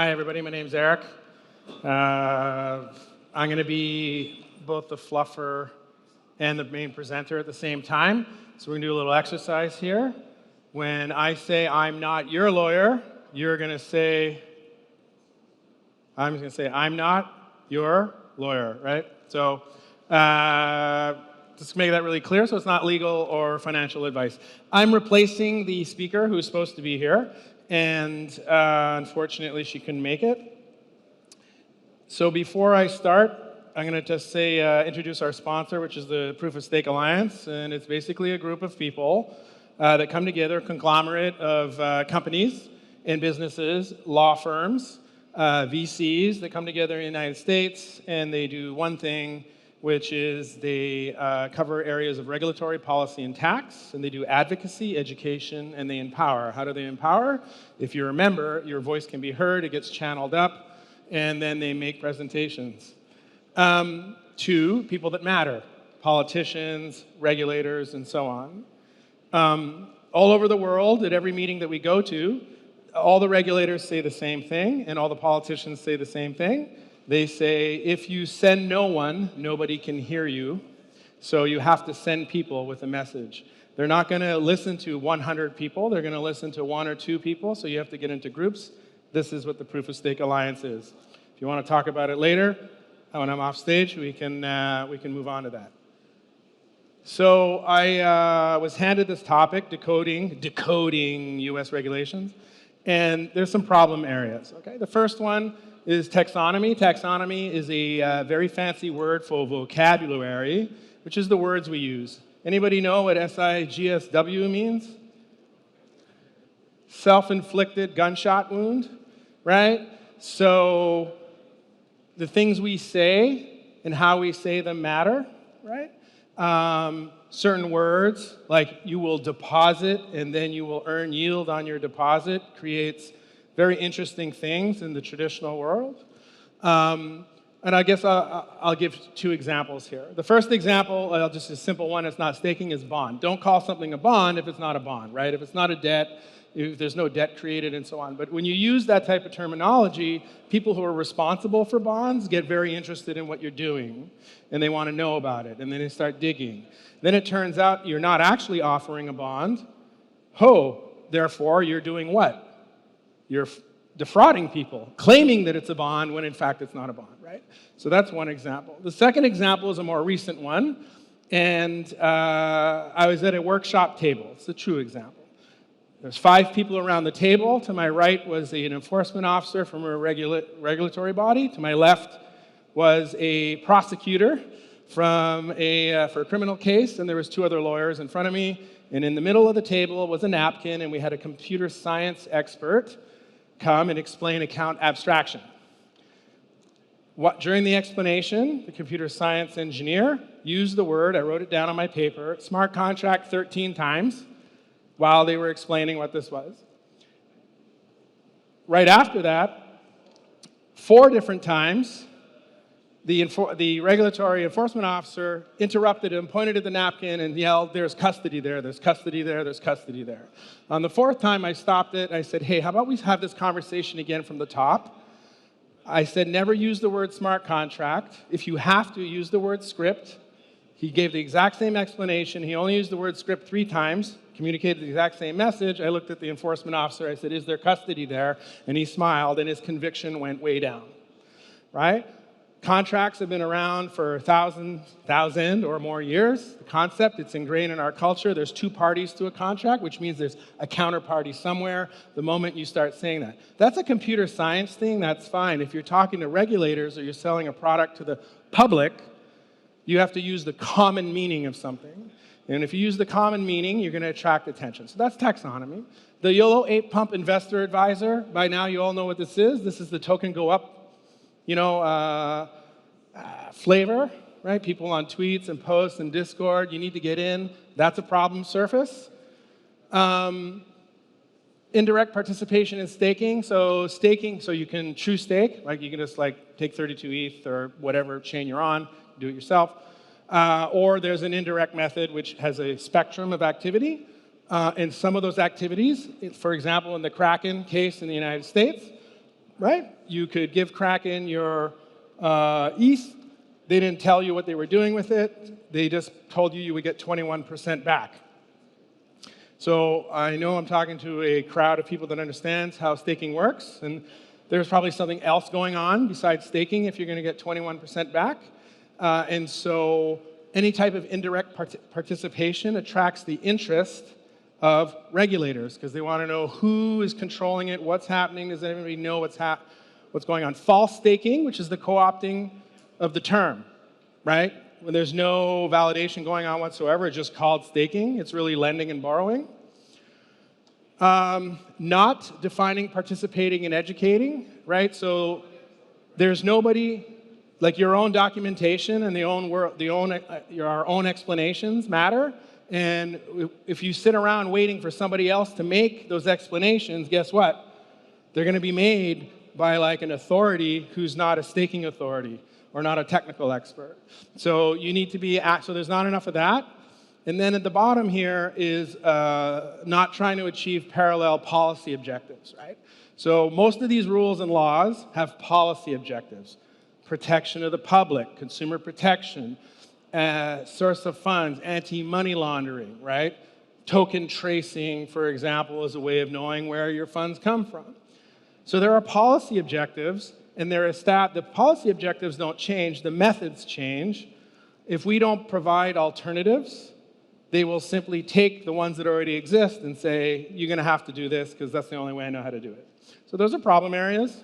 Hi, everybody. My name's Eric. I'm going to be both the fluffer and the main presenter at the same time. So we're going to do a little exercise here. When I say I'm not your lawyer, you're going to say, I'm just going to say, I'm not your lawyer, right? So just to make that really clear so it's not legal or financial advice. I'm replacing the speaker who's supposed to be here, and unfortunately she couldn't make it. So before I start, I'm going to just say introduce our sponsor, which is the Proof of Stake Alliance, and it's basically a group of people that come together, a conglomerate of companies and businesses, law firms, VCs that come together in the United States, and they do one thing, which is they cover areas of regulatory, policy, and tax, and they do advocacy, education, and they empower. How do they empower? If you remember, your voice can be heard, it gets channeled up, and then they make presentations to people that matter, politicians, regulators, and so on. All over the world, at every meeting that we go to, all the regulators say the same thing, and all the politicians say the same thing. They say, if you send no one, nobody can hear you. So you have to send people with a message. They're not going to listen to 100 people. They're going to listen to 1 or 2 people. So you have to get into groups. This is what the Proof of Stake Alliance is. If you want to talk about it later, when I'm off stage, we can move on to that. So I was handed this topic, decoding U.S. regulations. And there's some problem areas. Okay, the first one is taxonomy. Taxonomy is a very fancy word for vocabulary, which is the words we use. Anybody know what SIGSW means? Self-inflicted gunshot wound, right? So the things we say and how we say them matter, right? Certain words, like you will deposit and then you will earn yield on your deposit, creates very interesting things in the traditional world. And I guess I'll give 2 examples here. The first example, just a simple one, it's not staking, is bond. Don't call something a bond if it's not a bond, right? If it's not a debt, if there's no debt created and so on. But when you use that type of terminology, people who are responsible for bonds get very interested in what you're doing, and they want to know about it, and then they start digging. Then it turns out you're not actually offering a bond. Therefore, you're doing what? You're defrauding people, claiming that it's a bond when in fact it's not a bond, right? So that's one example. The second example is a more recent one, and I was at a workshop table. It's a true example. There's 5 people around the table. To my right was an enforcement officer from a regulatory body. To my left was a prosecutor for a criminal case, and there was 2 other lawyers in front of me. And in the middle of the table was a napkin, and we had a computer science expert come and explain account abstraction. During the explanation, the computer science engineer used the word, I wrote it down on my paper, smart contract 13 times while they were explaining what this was. Right after that, 4 different times, the regulatory enforcement officer interrupted him, pointed at the napkin, and yelled, there's custody there, there's custody there, there's custody there. On the 4th time, I stopped it, and I said, hey, how about we have this conversation again from the top? I said, never use the word smart contract. If you have to, use the word script. He gave the exact same explanation. He only used the word script 3 times, communicated the exact same message. I looked at the enforcement officer. I said, is there custody there? And he smiled, and his conviction went way down, right? Contracts have been around for 1,000 or more years. The concept, it's ingrained in our culture. There's 2 parties to a contract, which means there's a counterparty somewhere the moment you start saying that. That's a computer science thing, that's fine. If you're talking to regulators or you're selling a product to the public, you have to use the common meaning of something. And if you use the common meaning, you're going to attract attention. So that's taxonomy. The Yellow Ape Pump Investor Advisor, by now you all know what this is. This is the token go up, flavor, right? People on tweets and posts and Discord, you need to get in. That's a problem surface. Indirect participation in staking. So you can true stake, like you can just take 32 ETH or whatever chain you're on, do it yourself. Or there's an indirect method which has a spectrum of activity. And some of those activities, for example, in the Kraken case in the United States, right? You could give Kraken your ETH. They didn't tell you what they were doing with it. They just told you would get 21% back. So I know I'm talking to a crowd of people that understands how staking works, and there's probably something else going on besides staking if you're going to get 21% back. And so any type of indirect participation attracts the interest of regulators because they want to know who is controlling it, what's happening, does everybody know what's going on. False staking, which is the co-opting of the term, right? When there's no validation going on whatsoever, it's just called staking. It's really lending and borrowing. Not defining participating and educating, right? So there's nobody, like your own documentation and your own explanations matter. And if you sit around waiting for somebody else to make those explanations, guess what? They're going to be made by like an authority who's not a staking authority or not a technical expert. So you need to be, so there's not enough of that. And then at the bottom here is not trying to achieve parallel policy objectives, right? So most of these rules and laws have policy objectives. Protection of the public, consumer protection, source of funds, anti-money laundering, right? Token tracing, for example, is a way of knowing where your funds come from. So there are policy objectives, and the policy objectives don't change, the methods change. If we don't provide alternatives, they will simply take the ones that already exist and say, you're going to have to do this because that's the only way I know how to do it. So those are problem areas.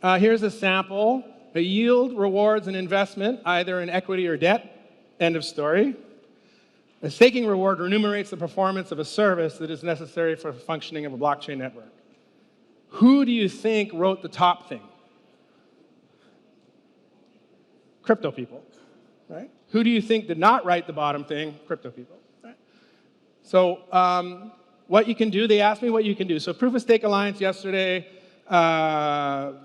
Here's a sample. A yield rewards an investment, either in equity or debt. End of story. A staking reward remunerates the performance of a service that is necessary for the functioning of a blockchain network. Who do you think wrote the top thing? Crypto people, right? Who do you think did not write the bottom thing? Crypto people, right? So what you can do, they asked me what you can do. So Proof of Stake Alliance yesterday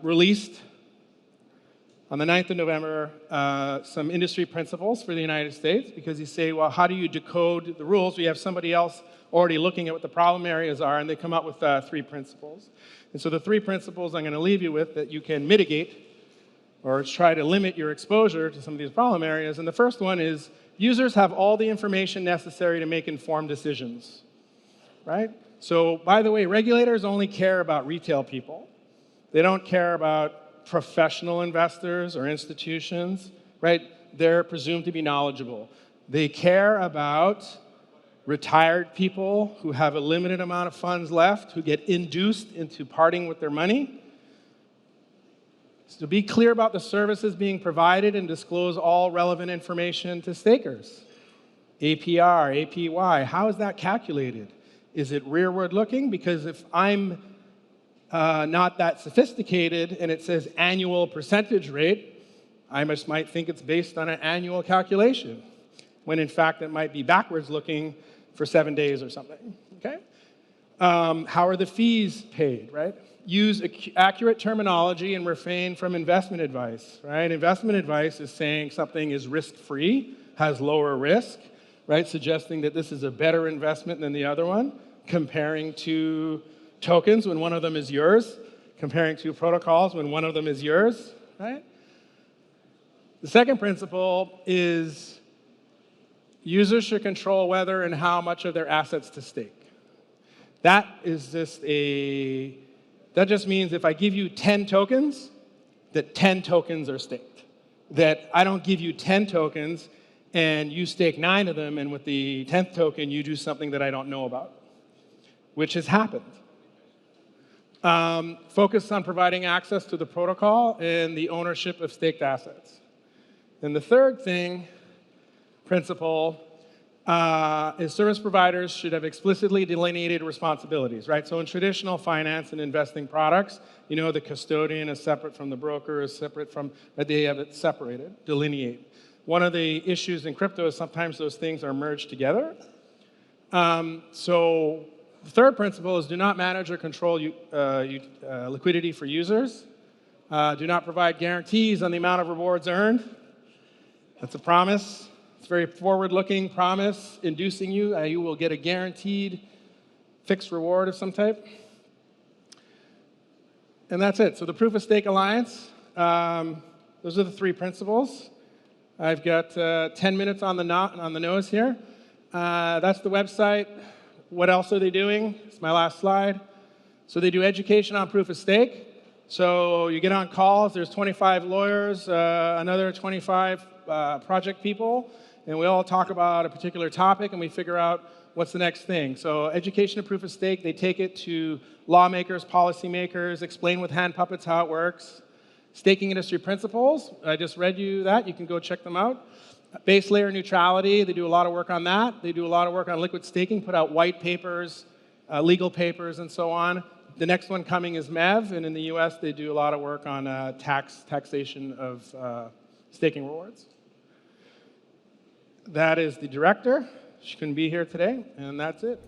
released on the 9th of November some industry principles for the United States because you say, well, how do you decode the rules? We have somebody else already looking at what the problem areas are, and they come up with 3 principles. And so the 3 principles I'm going to leave you with that you can mitigate or try to limit your exposure to some of these problem areas. And the first one is users have all the information necessary to make informed decisions, right? So, by the way, regulators only care about retail people. They don't care about professional investors or institutions, right? They're presumed to be knowledgeable. They care about retired people who have a limited amount of funds left, who get induced into parting with their money. So be clear about the services being provided and disclose all relevant information to stakers. APR, APY, how is that calculated? Is it rearward looking? Because if I'm not that sophisticated and it says annual percentage rate, I might think it's based on an annual calculation, when in fact it might be backwards looking for 7 days or something, okay? How are the fees paid, right? Use accurate terminology and refrain from investment advice, right? Investment advice is saying something is risk-free, has lower risk, right? Suggesting that this is a better investment than the other one, comparing to tokens when one of them is yours, comparing to protocols when one of them is yours, right? The second principle is users should control whether and how much of their assets to stake. That just means if I give you 10 tokens, that 10 tokens are staked. That I don't give you 10 tokens and you stake 9 of them, and with the 10th token, you do something that I don't know about, which has happened. Focus on providing access to the protocol and the ownership of staked assets. And the third principle, is service providers should have explicitly delineated responsibilities, right? So in traditional finance and investing products, you know, the custodian is separate from the broker, is separate from, they have it separated, delineate. One of the issues in crypto is sometimes those things are merged together. So the third principle is do not manage or control liquidity for users. Do not provide guarantees on the amount of rewards earned. That's a promise. It's a very forward-looking promise, inducing you. You will get a guaranteed fixed reward of some type. And that's it. So the Proof of Stake Alliance, those are the three principles. I've got 10 minutes on the nose here. That's the website. What else are they doing? It's my last slide. So they do education on proof of stake. So you get on calls, there's 25 lawyers, another 25 project people, and we all talk about a particular topic and we figure out what's the next thing. So education of proof of stake, they take it to lawmakers, policymakers, explain with hand puppets how it works. Staking industry principles, I just read you that, you can go check them out. Base layer neutrality, they do a lot of work on that. They do a lot of work on liquid staking, put out white papers, legal papers, and so on. The next one coming is MEV, and in the US, they do a lot of work on taxation of staking rewards. That is the director. She couldn't be here today, and that's it.